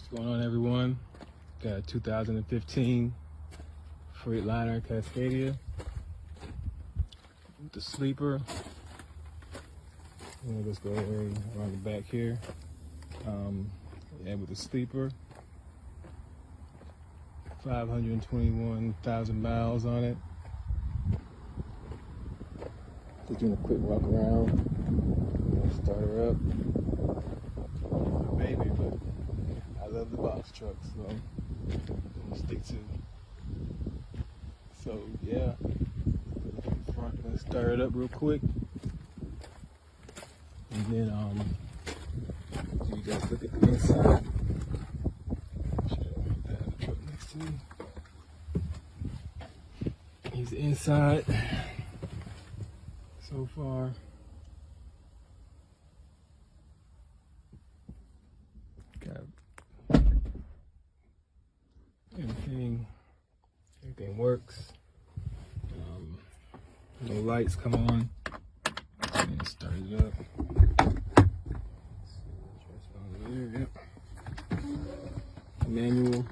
What's going on, everyone? Got a 2015 Freightliner Cascadia with the sleeper. Let's go around the back here. Yeah, with the sleeper. 521,000 miles on it. Just doing a quick walk around. Start her up. Baby, but I love the box truck, so I'm gonna stick to. So yeah, front. Let's start it up real quick, and then you guys look at the inside. I have the truck next to me. Here's the inside so far. Got everything works. No lights come on. And start it up. Yep. Manual.